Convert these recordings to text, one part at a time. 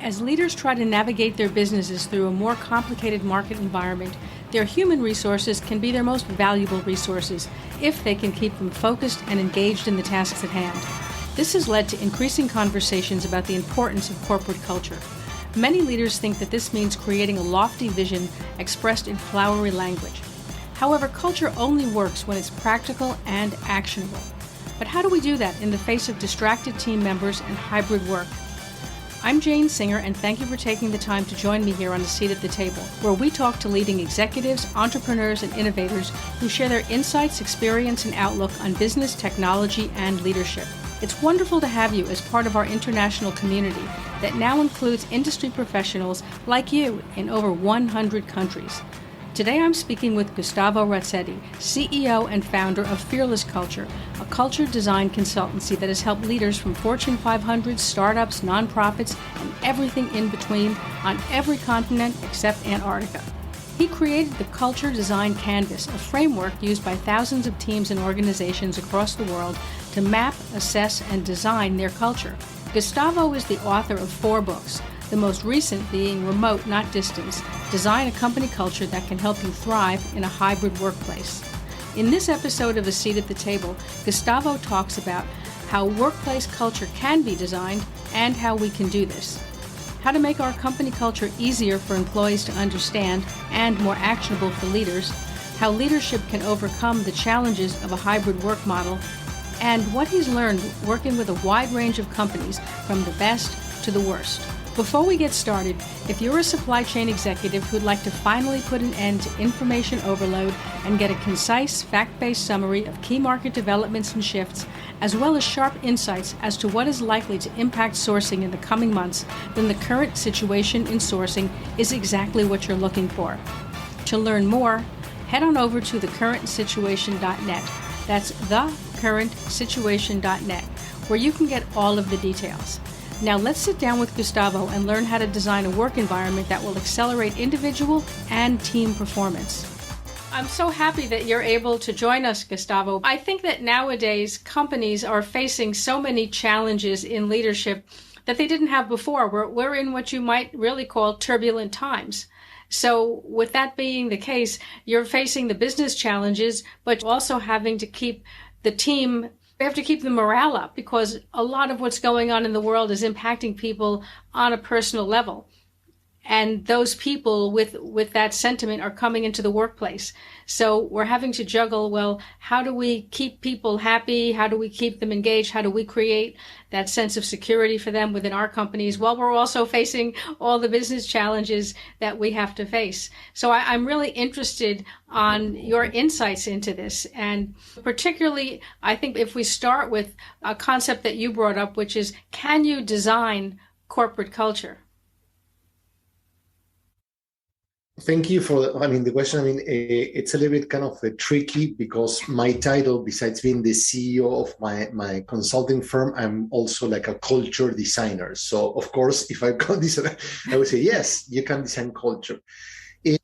As leaders try to navigate their businesses through a more complicated market environment, their human resources can be their most valuable resources if they can keep them focused and engaged in the tasks at hand. This has led to increasing conversations about the importance of corporate culture. Many leaders think that this means creating a lofty vision expressed in flowery language. However, culture only works when it's practical and actionable. But how do we do that in the face of distracted team members and hybrid work? I'm Jane Singer, and thank you for taking the time to join me here on A Seat at the Table, where we talk to leading executives, entrepreneurs, and innovators who share their insights, experience, and outlook on business, technology, and leadership. It's wonderful to have you as part of our international community that now includes industry professionals like you in over 100 countries. Today I'm speaking with Gustavo Razzetti, CEO and founder of Fearless Culture, a culture design consultancy that has helped leaders from Fortune 500, startups, nonprofits, and everything in between on every continent except Antarctica. He created the Culture Design Canvas, a framework used by thousands of teams and organizations across the world to map, assess, and design their culture. Gustavo is the author of 4 books, the most recent being Remote, Not Distance, Design a Company Culture That Can Help You Thrive in a Hybrid Workplace. In this episode of A Seat at the Table, Gustavo talks about how workplace culture can be designed and how we can do this, how to make our company culture easier for employees to understand and more actionable for leaders, how leadership can overcome the challenges of a hybrid work model, and what he's learned working with a wide range of companies from the best to the worst. Before we get started, if you're a supply chain executive who'd like to finally put an end to information overload and get a concise, fact-based summary of key market developments and shifts, as well as sharp insights as to what is likely to impact sourcing in the coming months, then the current situation in sourcing is exactly what you're looking for. To learn more, head on over to thecurrentsituation.net. That's thecurrentsituation.net, where you can get all of the details. Now let's sit down with Gustavo and learn how to design a work environment that will accelerate individual and team performance. I'm so happy that you're able to join us, Gustavo. I think that nowadays companies are facing so many challenges in leadership that they didn't have before. We're in what you might really call turbulent times. So with that being the case, you're facing the business challenges, but also having to keep the team. We have to keep the morale up because a lot of what's going on in the world is impacting people on a personal level. And those people with that sentiment are coming into the workplace. So we're having to juggle, well, how do we keep people happy? How do we keep them engaged? How do we create that sense of security for them within our companies? Well, we're also facing all the business challenges that we have to face. So I'm really interested on your insights into this. And particularly, I think if we start with a concept that you brought up, which is, can you design corporate culture? Thank you for the question. It's a little bit kind of tricky because my title, besides being the CEO of my consulting firm, I'm also like a culture designer. So of course, if I call this, I would say, yes, you can design culture.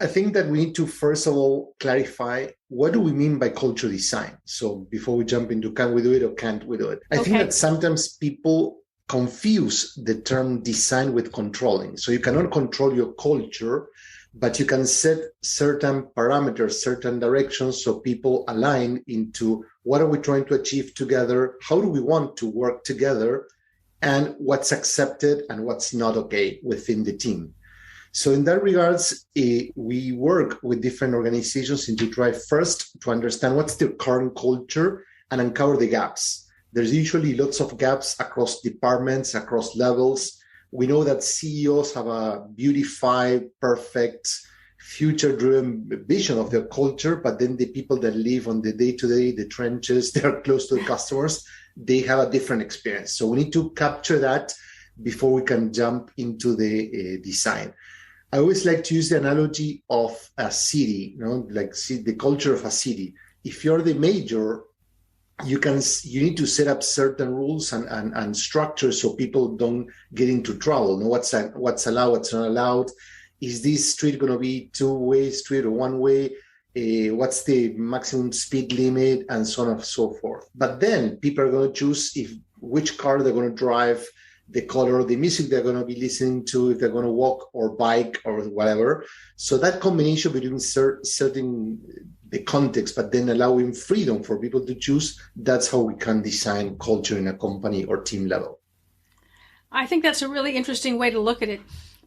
I think that we need to, first of all, clarify what do we mean by culture design? So before we jump into can we do it or can't we do it? I think that sometimes people confuse the term design with controlling. So you cannot control your culture, but you can set certain parameters, certain directions, so people align into what are we trying to achieve together, how do we want to work together, and what's accepted and what's not okay within the team. So in that regards, we work with different organizations to try first to understand what's their current culture and uncover the gaps. There's usually lots of gaps across departments, across levels. We know that CEOs have a beautified, perfect, future-driven vision of their culture, but then the people that live on the day-to-day, the trenches, they're close to the customers, they have a different experience. So we need to capture that before we can jump into the design. I always like to use the analogy of a city, like the culture of a city. If you're the major, you need to set up certain rules and structures so people don't get into trouble. What's allowed, what's not allowed. Is this street going to be two-way street or one-way? What's the maximum speed limit, and so on and so forth. But then people are going to choose which car they're going to drive, the color of the music they're going to be listening to, if they're going to walk or bike or whatever. So that combination between certain the context, but then allowing freedom for people to choose, that's how we can design culture in a company or team level. I think that's a really interesting way to look at it,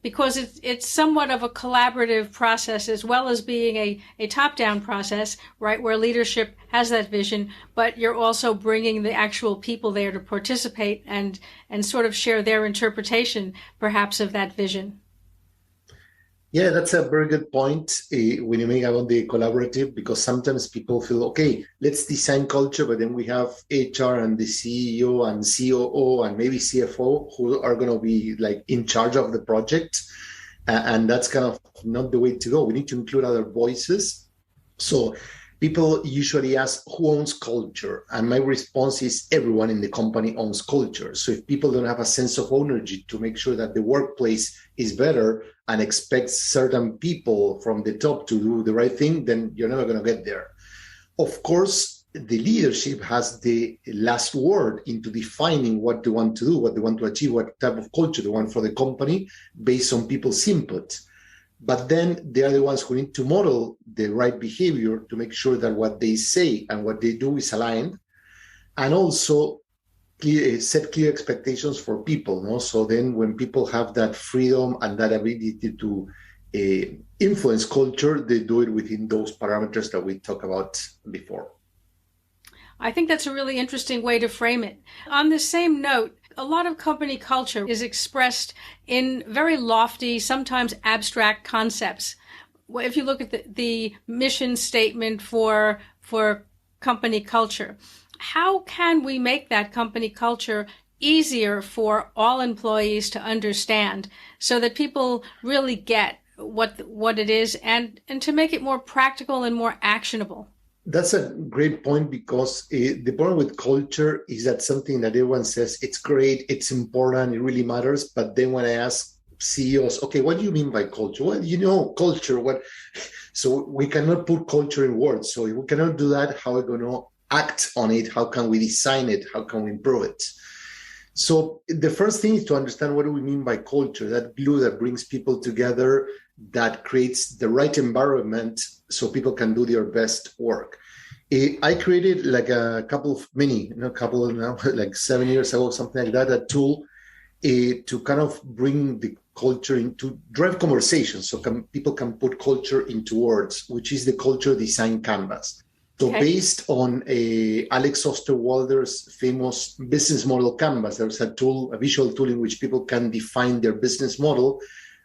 because it's somewhat of a collaborative process as well as being a top-down process, right, where leadership has that vision, but you're also bringing the actual people there to participate and sort of share their interpretation, perhaps, of that vision. Yeah, that's a very good point when you make about the collaborative, because sometimes people feel, okay, let's design culture, but then we have HR and the CEO and COO and maybe CFO who are going to be like in charge of the project. And that's kind of not the way to go. We need to include other voices. So people usually ask, who owns culture? And my response is everyone in the company owns culture. So if people don't have a sense of ownership to make sure that the workplace is better and expects certain people from the top to do the right thing, then you're never going to get there. Of course, the leadership has the last word into defining what they want to do, what they want to achieve, what type of culture they want for the company based on people's input. But then they are the ones who need to model the right behavior to make sure that what they say and what they do is aligned, and also set clear expectations for people. No? So then when people have that freedom and that ability to influence culture, they do it within those parameters that we talked about before. I think that's a really interesting way to frame it. On the same note, a lot of company culture is expressed in very lofty, sometimes abstract concepts. If you look at the mission statement for company culture, how can we make that company culture easier for all employees to understand so that people really get what it is, and to make it more practical and more actionable? That's a great point, because the problem with culture is that something that everyone says it's great, it's important, it really matters. But then when I ask CEOs, okay, what do you mean by culture? Well, culture, what? So we cannot put culture in words. So if we cannot do that, how are we going to act on it? How can we design it? How can we improve it? So the first thing is to understand, what do we mean by culture? That glue that brings people together, that creates the right environment so people can do their best work. I created like like 7 years ago, something like that, a tool to kind of bring the culture into drive conversations, so people can put culture into words, which is the culture design canvas. So based on Alex Osterwalder's famous business model canvas, there's a visual tool in which people can define their business model.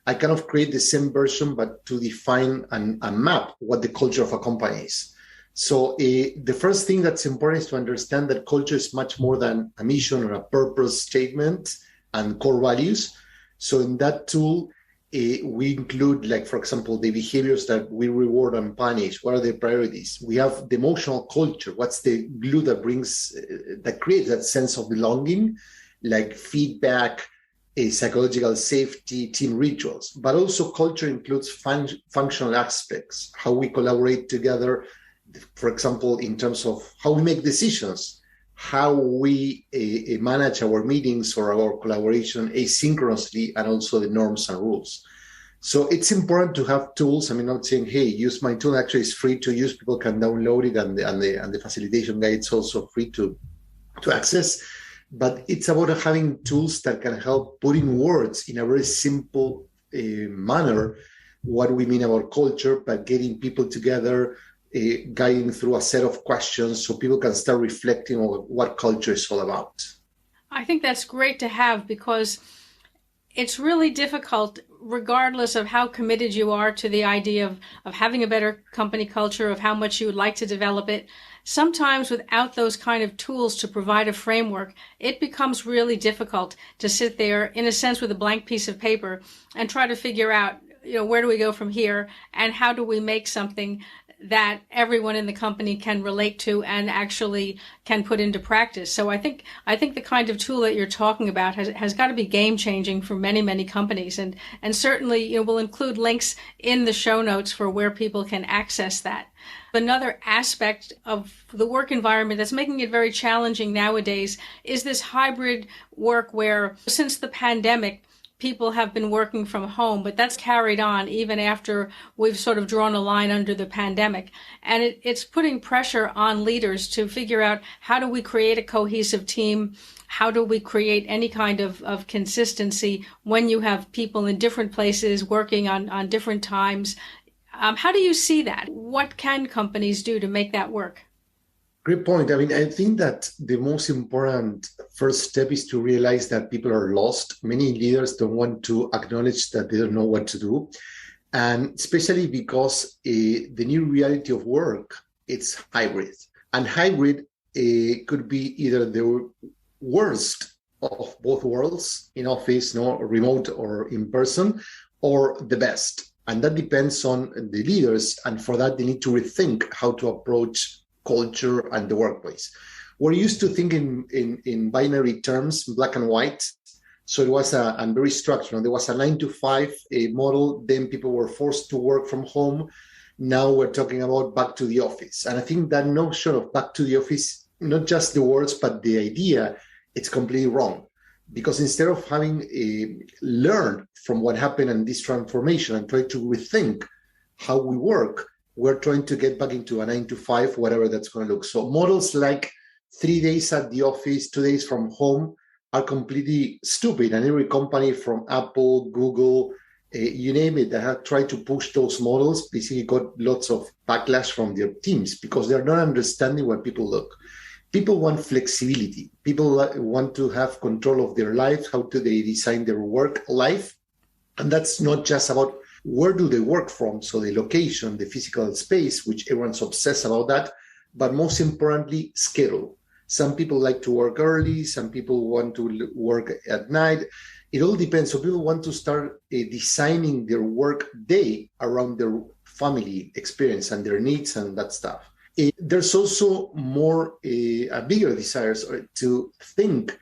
I kind of create the same version, but to define and map what the culture of a company is. So the first thing that's important is to understand that culture is much more than a mission or a purpose statement and core values. So in that tool, we include, like, for example, the behaviors that we reward and punish. What are the priorities? We have the emotional culture. What's the glue that creates that sense of belonging, like feedback, psychological safety, team rituals. But also culture includes functional aspects, how we collaborate together, for example, in terms of how we make decisions, how we manage our meetings or our collaboration asynchronously, and also the norms and rules. So it's important to have tools. I'm not saying, hey, use my tool. Actually, it's free to use. People can download it, and the facilitation guide is also free to access. But it's about having tools that can help put in words in a very simple manner what we mean about culture, but getting people together, guiding through a set of questions so people can start reflecting on what culture is all about. I think that's great to have, because it's really difficult, regardless of how committed you are to the idea of having a better company culture, of how much you would like to develop it. Sometimes without those kind of tools to provide a framework, it becomes really difficult to sit there, in a sense, with a blank piece of paper and try to figure out, where do we go from here, and how do we make something that everyone in the company can relate to and actually can put into practice. So I think the kind of tool that you're talking about has got to be game changing for many, many companies, and certainly we'll include links in the show notes for where people can access that. Another aspect of the work environment that's making it very challenging nowadays is this hybrid work where since the pandemic, people have been working from home, but that's carried on even after we've sort of drawn a line under the pandemic. And it's putting pressure on leaders to figure out how do we create a cohesive team? How do we create any kind of consistency when you have people in different places working on different times? How do you see that? What can companies do to make that work? Great point. I mean, I think that the most important first step is to realize that people are lost. Many leaders don't want to acknowledge that they don't know what to do. And especially because the new reality of work, it's hybrid. And hybrid could be either the worst of both worlds, in office, remote or in person, or the best. And that depends on the leaders. And for that, they need to rethink how to approach culture and the workplace. We're used to thinking in binary terms, black and white. So it was and very structured. There was a 9 to 5 model. Then people were forced to work from home. Now we're talking about back to the office. And I think that notion of back to the office, not just the words, but the idea, it's completely wrong. Because instead of having learned from what happened in this transformation and try to rethink how we work, we're trying to get back into a 9 to 5, whatever that's going to look. So models like 3 days at the office, 2 days from home are completely stupid. And every company from Apple, Google, you name it, that have tried to push those models basically got lots of backlash from their teams because they're not understanding where people look. People want flexibility. People want to have control of their lives. How do they design their work life? And that's not just about where do they work from, so the location, the physical space, which everyone's obsessed about that, but most importantly, schedule. Some people like to work early, some people want to work at night. It all depends. So people want to start designing their work day around their family experience and their needs and that stuff. There's also a bigger desires to think,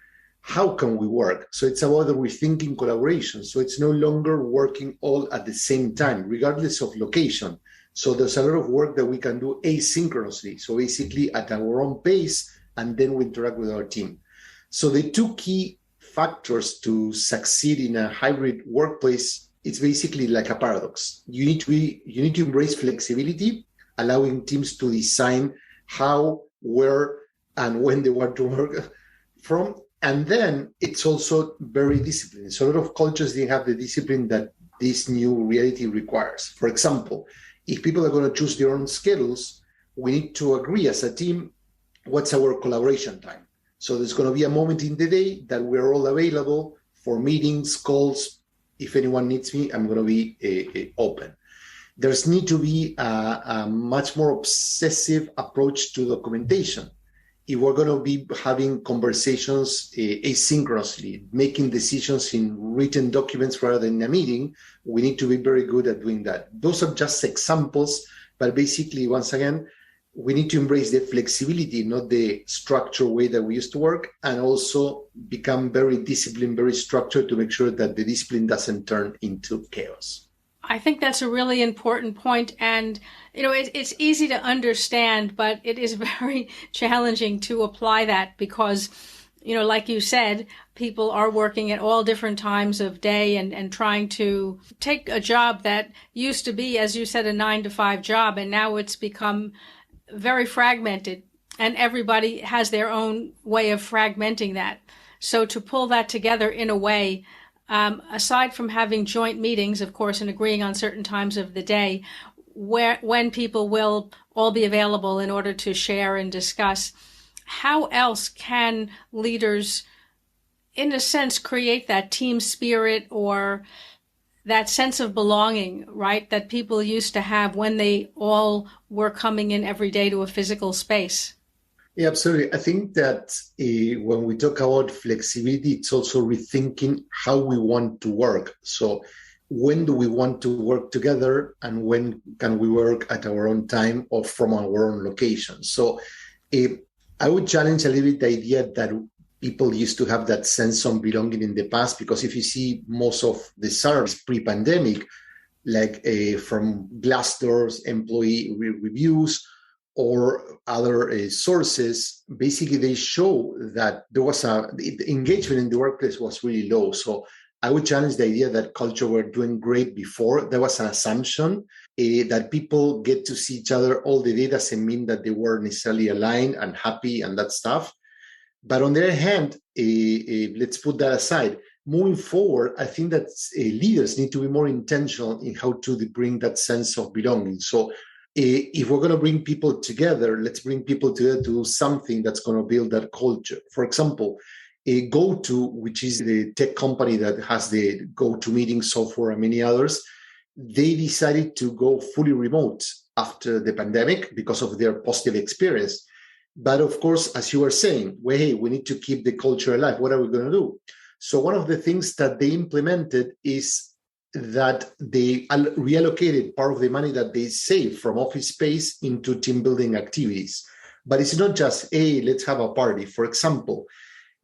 how can we work? So it's about the rethinking collaboration. So it's no longer working all at the same time, regardless of location. So there's a lot of work that we can do asynchronously. So basically at our own pace, and then we interact with our team. So the two key factors to succeed in a hybrid workplace, it's basically like a paradox. You need to embrace flexibility, allowing teams to design how, where, and when they want to work from. And then it's also very disciplined. So a lot of cultures didn't have the discipline that this new reality requires. For example, if people are going to choose their own schedules, we need to agree as a team, what's our collaboration time? So there's going to be a moment in the day that we're all available for meetings, calls. If anyone needs me, I'm going to be open. There's need to be a much more obsessive approach to documentation. If we're going to be having conversations asynchronously, making decisions in written documents rather than in a meeting, we need to be very good at doing that. Those are just examples, but basically, once again, we need to embrace the flexibility, not the structured way that we used to work, and also become very disciplined, very structured to make sure that the discipline doesn't turn into chaos. I think that's a really important point. And, it's easy to understand, but it is very challenging to apply that because, like you said, people are working at all different times of day and trying to take a job that used to be, as you said, a 9 to 5 job. And now it's become very fragmented and everybody has their own way of fragmenting that. So to pull that together in a way, aside from having joint meetings, of course, and agreeing on certain times of the day, when people will all be available in order to share and discuss, how else can leaders, in a sense, create that team spirit or that sense of belonging, right, that people used to have when they all were coming in every day to a physical space? Yeah, absolutely. I think that when we talk about flexibility, it's also rethinking how we want to work. So when do we want to work together and when can we work at our own time or from our own location? So I would challenge a little bit the idea that people used to have that sense of belonging in the past, because if you see most of the surveys pre-pandemic, like from Glassdoor's employee reviews, or other sources, basically they show that the engagement in the workplace was really low. So I would challenge the idea that culture were doing great before. There was an assumption that people get to see each other all the day doesn't mean that they were necessarily aligned and happy and that stuff. But on the other hand, let's put that aside. Moving forward, I think that leaders need to be more intentional in how to bring that sense of belonging. So if we're going to bring people together, let's bring people together to do something that's going to build that culture. For example, GoTo, which is the tech company that has the GoToMeeting software and many others, they decided to go fully remote after the pandemic because of their positive experience. But of course, as you were saying, well, hey, we need to keep the culture alive. What are we going to do? So one of the things that they implemented is that they reallocated part of the money that they saved from office space into team building activities. But it's not just, hey, let's have a party. For example,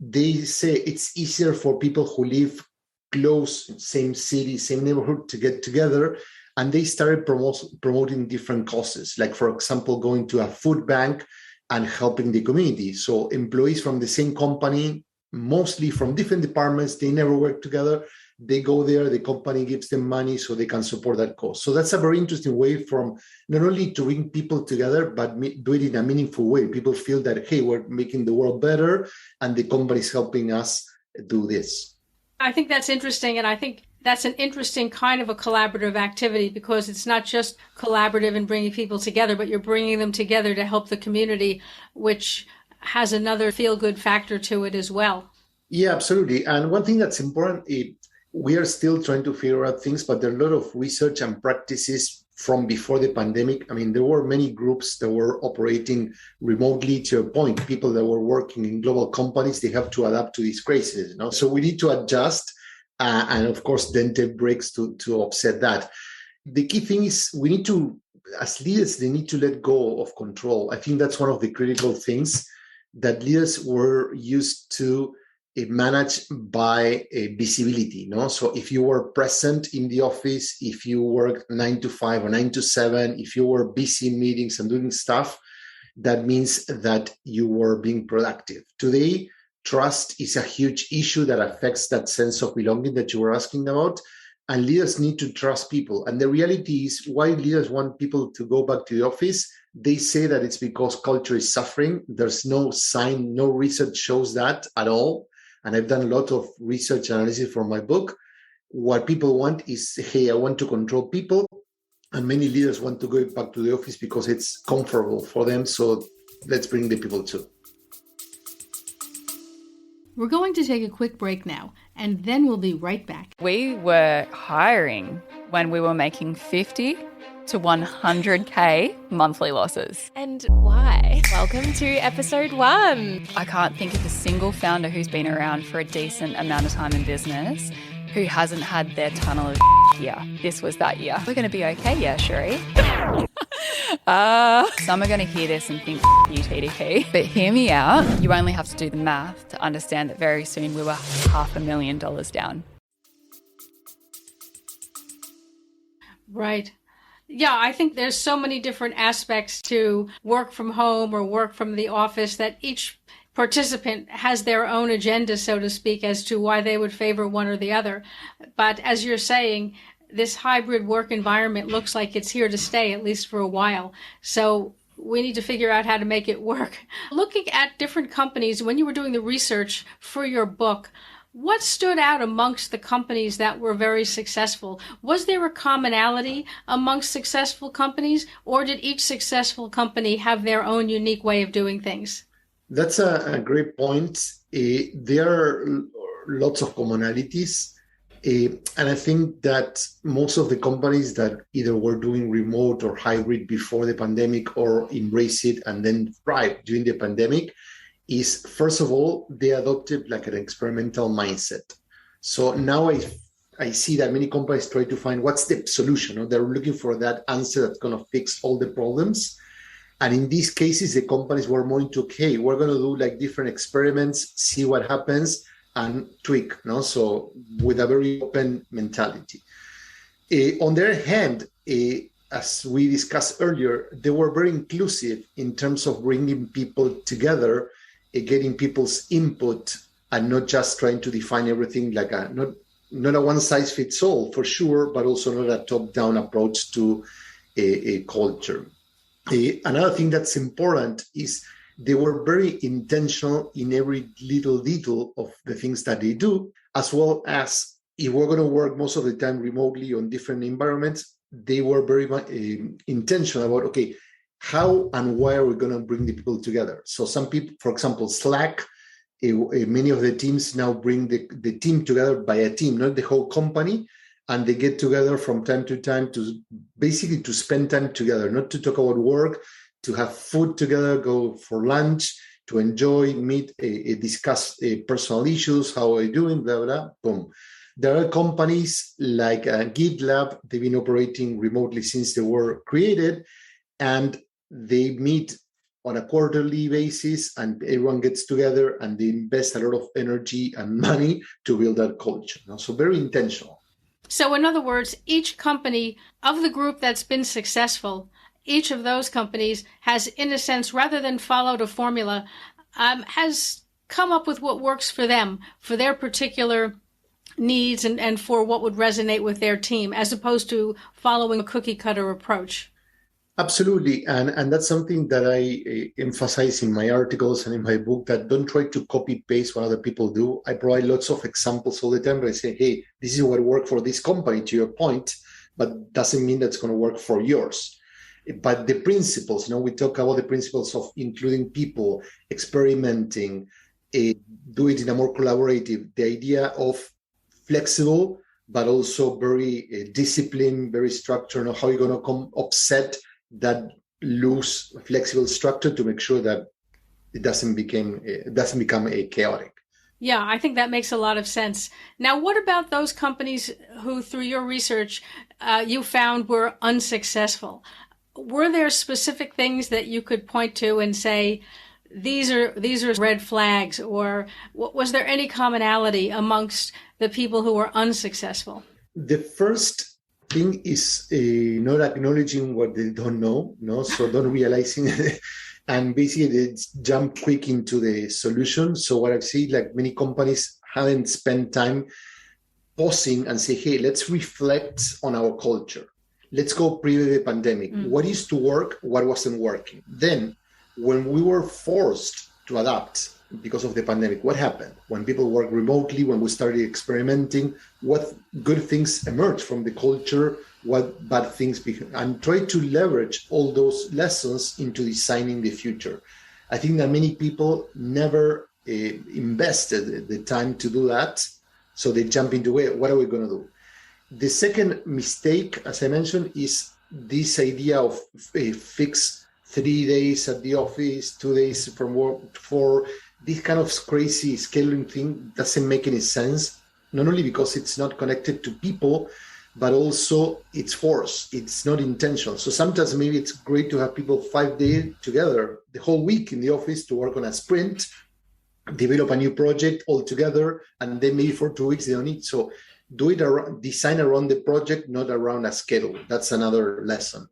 they say it's easier for people who live close, same city, same neighborhood to get together. And they started promoting different causes, like, for example, going to a food bank and helping the community. So employees from the same company, mostly from different departments, they never work together. They go there, the company gives them money so they can support that cause. So that's a very interesting way from not only to bring people together, but do it in a meaningful way. People feel that, hey, we're making the world better and the company is helping us do this. I think that's interesting. And I think that's an interesting kind of a collaborative activity, because it's not just collaborative and bringing people together, but you're bringing them together to help the community, which has another feel-good factor to it as well. Yeah, absolutely. And one thing that's important, we are still trying to figure out things, but there are a lot of research and practices from before the pandemic. I mean, there were many groups that were operating remotely. To a point, people that were working in global companies, they have to adapt to these crises. So we need to adjust. And of course, then take breaks to offset that. The key thing is we need to, as leaders, they need to let go of control. I think that's one of the critical things that leaders were used to manage by visibility. So if you were present in the office, if you worked 9 to 5 or 9 to 7, if you were busy in meetings and doing stuff, that means that you were being productive. Today, trust is a huge issue that affects that sense of belonging that you were asking about. And leaders need to trust people. And the reality is why leaders want people to go back to the office. They say that it's because culture is suffering. There's no sign, no research shows that at all. And I've done a lot of research analysis for my book. What people want is, hey, I want to control people. And many leaders want to go back to the office because it's comfortable for them. So let's bring the people too. We're going to take a quick break now, and then we'll be right back. We were hiring when we were making 50 to 100K monthly losses. And why? Welcome to episode 1. I can't think of a single founder who's been around for a decent amount of time in business who hasn't had their tunnel of year. This was that year. We're going to be okay, yeah, Sheree. Some are going to hear this and think, you TDP. But hear me out. You only have to do the math to understand that very soon we were $500,000 down. Right. Yeah, I think there's so many different aspects to work from home or work from the office that each participant has their own agenda, so to speak, as to why they would favor one or the other. But as you're saying, this hybrid work environment looks like it's here to stay, at least for a while. So we need to figure out how to make it work. Looking at different companies, when you were doing the research for your book, what stood out amongst the companies that were very successful? Was there a commonality amongst successful companies, or did each successful company have their own unique way of doing things? That's a great point. There are lots of commonalities. And I think that most of the companies that either were doing remote or hybrid before the pandemic or embrace it and then thrive during the pandemic is, first of all, they adopted like an experimental mindset. So now I see that many companies try to find what's the solution. They're looking for that answer that's going to fix all the problems. And in these cases, the companies were more into, okay, we're going to do like different experiments, see what happens, and tweak. So with a very open mentality. On the other hand, as we discussed earlier, they were very inclusive in terms of bringing people together, getting people's input, and not just trying to define everything like not a one-size-fits-all for sure, but also not a top-down approach to a culture. Another thing that's important is they were very intentional in every little detail of the things that they do, as well as if we're going to work most of the time remotely on different environments, they were very intentional about, okay, how and why are we going to bring the people together? So some people, for example, Slack, many of the teams now bring the team together by a team, not the whole company, and they get together from time to time to basically to spend time together, not to talk about work, to have food together, go for lunch, to enjoy, meet, discuss personal issues, how are you doing, blah, blah, boom. There are companies like GitLab, they've been operating remotely since they were created, and they meet on a quarterly basis, and everyone gets together and they invest a lot of energy and money to build that culture. So very intentional. So in other words, each company of the group that's been successful, each of those companies has, in a sense, rather than followed a formula, has come up with what works for them, for their particular needs and for what would resonate with their team, as opposed to following a cookie cutter approach. Absolutely. And that's something that I emphasize in my articles and in my book, that don't try to copy paste what other people do. I provide lots of examples all the time, but I say, hey, this is what worked for this company, to your point, but doesn't mean that's going to work for yours. But the principles, we talk about the principles of including people, experimenting, do it in a more collaborative, the idea of flexible, but also very disciplined, very structured, how you're going to offset that loose, flexible structure to make sure that it doesn't become a chaotic. Yeah, I think that makes a lot of sense. Now, what about those companies who, through your research, you found were unsuccessful? Were there specific things that you could point to and say, these are red flags, or was there any commonality amongst the people who were unsuccessful? The first thing is not acknowledging what they don't know, so don't realizing and basically they jump quick into the solution. So what I've seen, like many companies haven't spent time pausing and say, hey, let's reflect on our culture. Let's go pre the pandemic. What used to work? What wasn't working? Then when we were forced to adapt because of the pandemic, what happened? When people work remotely, when we started experimenting, what good things emerged from the culture, what bad things became, and try to leverage all those lessons into designing the future. I think that many people never invested the time to do that, so they jump into it. What are we going to do? The second mistake, as I mentioned, is this idea of a fixed 3 days at the office, 2 days from work. For this kind of crazy scaling thing doesn't make any sense, not only because it's not connected to people, but also it's forced. It's not intentional. So sometimes maybe it's great to have people 5 days together the whole week in the office to work on a sprint, develop a new project all together, and then maybe for 2 weeks they don't need. So do it around, design around the project, not around a schedule. That's another lesson.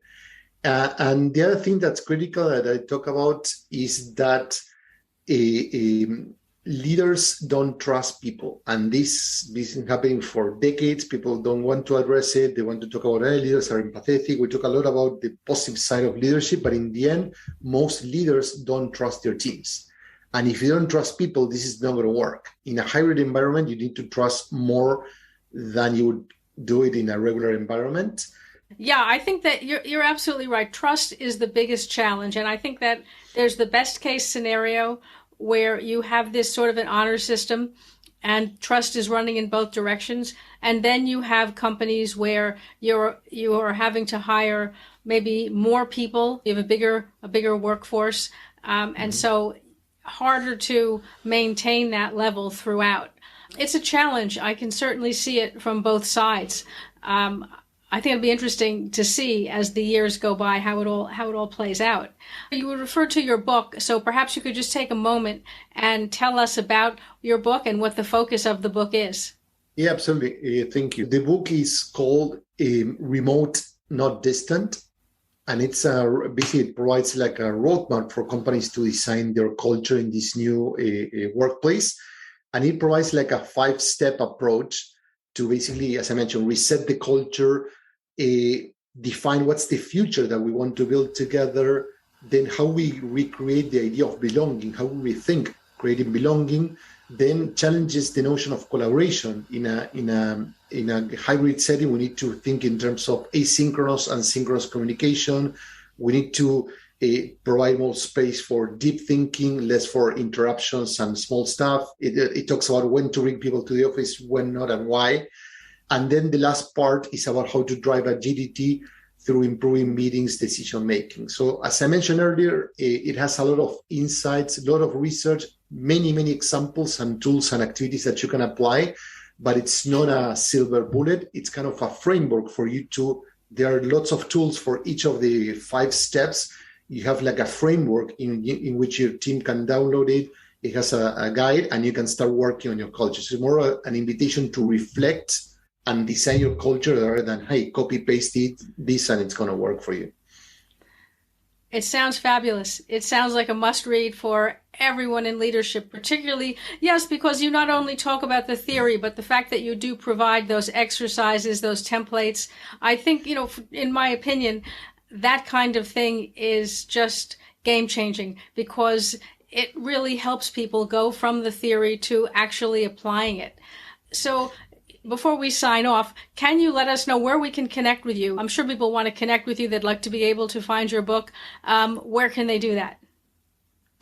And the other thing that's critical that I talk about is that leaders don't trust people. And this has been happening for decades. People don't want to address it. They want to talk about leaders are empathetic. We talk a lot about the positive side of leadership, but in the end, most leaders don't trust their teams. And if you don't trust people, this is not going to work. In a hybrid environment, you need to trust more than you would do it in a regular environment. Yeah, I think that you're absolutely right. Trust is the biggest challenge. And I think that there's the best case scenario where you have this sort of an honor system and trust is running in both directions. And then you have companies where you are having to hire maybe more people. You have a bigger workforce. And so harder to maintain that level throughout. It's a challenge. I can certainly see it from both sides. I think it'll be interesting to see as the years go by how it all plays out. You would refer to your book, so perhaps you could just take a moment and tell us about your book and what the focus of the book is. Yeah, absolutely. Thank you. The book is called Remote, Not Distant. and it's basically it provides like a roadmap for companies to design their culture in this new workplace. And it provides like a 5-step approach to basically, as I mentioned, reset the culture, define what's the future that we want to build together, then how we recreate the idea of belonging, how we think creating belonging, then challenges the notion of collaboration in a hybrid setting. We need to think in terms of asynchronous and synchronous communication. We need to provide more space for deep thinking, less for interruptions and small stuff. It talks about when to bring people to the office, when not, and why. And then the last part is about how to drive agility through improving meetings, decision making. So as I mentioned earlier, it has a lot of insights, a lot of research, many examples and tools and activities that you can apply, but it's not a silver bullet. It's kind of a framework for you to, there are lots of tools for each of the 5 steps. You have like a framework in which your team can download it. It has a guide, and you can start working on your culture. So it's more an invitation to reflect and design your culture rather than, hey, copy paste this and it's going to work for you. It sounds fabulous. It sounds like a must read for everyone in leadership, particularly, yes, because you not only talk about the theory, but the fact that you do provide those exercises, those templates. I think, in my opinion, that kind of thing is just game changing, because it really helps people go from the theory to actually applying it. So before we sign off, can you let us know where we can connect with you? I'm sure people want to connect with you. They'd like to be able to find your book. Where can they do that?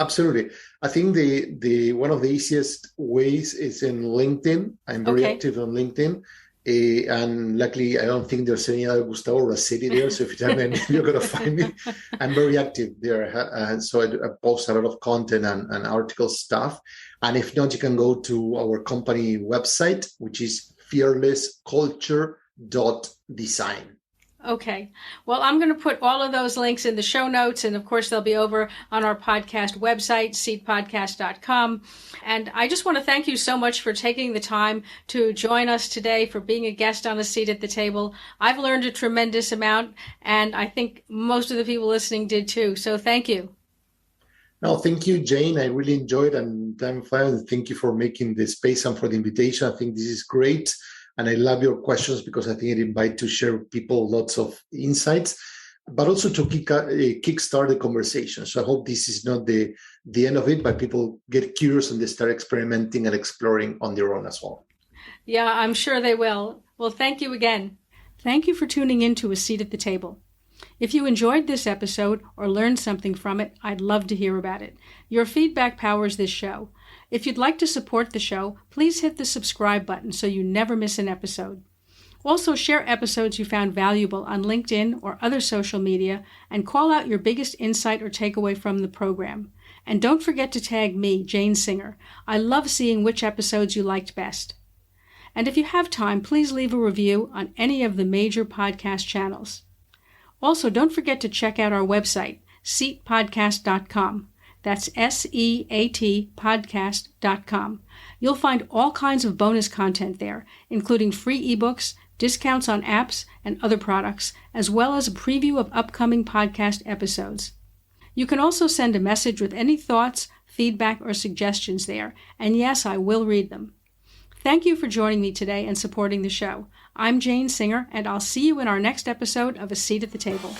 Absolutely. I think the one of the easiest ways is in LinkedIn. I'm very active on LinkedIn. And luckily, I don't think there's any other Gustavo Razzetti there. So if you type my name, you're going to find me. I'm very active there. So I post a lot of content and article stuff. And if not, you can go to our company website, which is fearlessculture.design. Okay. Well, I'm going to put all of those links in the show notes. And of course, they'll be over on our podcast website, seatpodcast.com. And I just want to thank you so much for taking the time to join us today, for being a guest on A Seat at the Table. I've learned a tremendous amount, and I think most of the people listening did too. So thank you. No, thank you, Jane. I really enjoyed it, and thank you for making the space and for the invitation. I think this is great. And I love your questions because I think it invites to share people lots of insights, but also to kickstart the conversation. So I hope this is not the end of it, but people get curious and they start experimenting and exploring on their own as well. Yeah, I'm sure they will. Well, thank you again. Thank you for tuning in to A Seat at the Table. If you enjoyed this episode or learned something from it, I'd love to hear about it. Your feedback powers this show. If you'd like to support the show, please hit the subscribe button so you never miss an episode. Also, share episodes you found valuable on LinkedIn or other social media and call out your biggest insight or takeaway from the program. And don't forget to tag me, Jane Singer. I love seeing which episodes you liked best. And if you have time, please leave a review on any of the major podcast channels. Also, don't forget to check out our website, seatpodcast.com. That's SEAT podcast.com. You'll find all kinds of bonus content there, including free ebooks, discounts on apps and other products, as well as a preview of upcoming podcast episodes. You can also send a message with any thoughts, feedback, or suggestions there, and yes, I will read them. Thank you for joining me today and supporting the show. I'm Jane Singer, and I'll see you in our next episode of A Seat at the Table.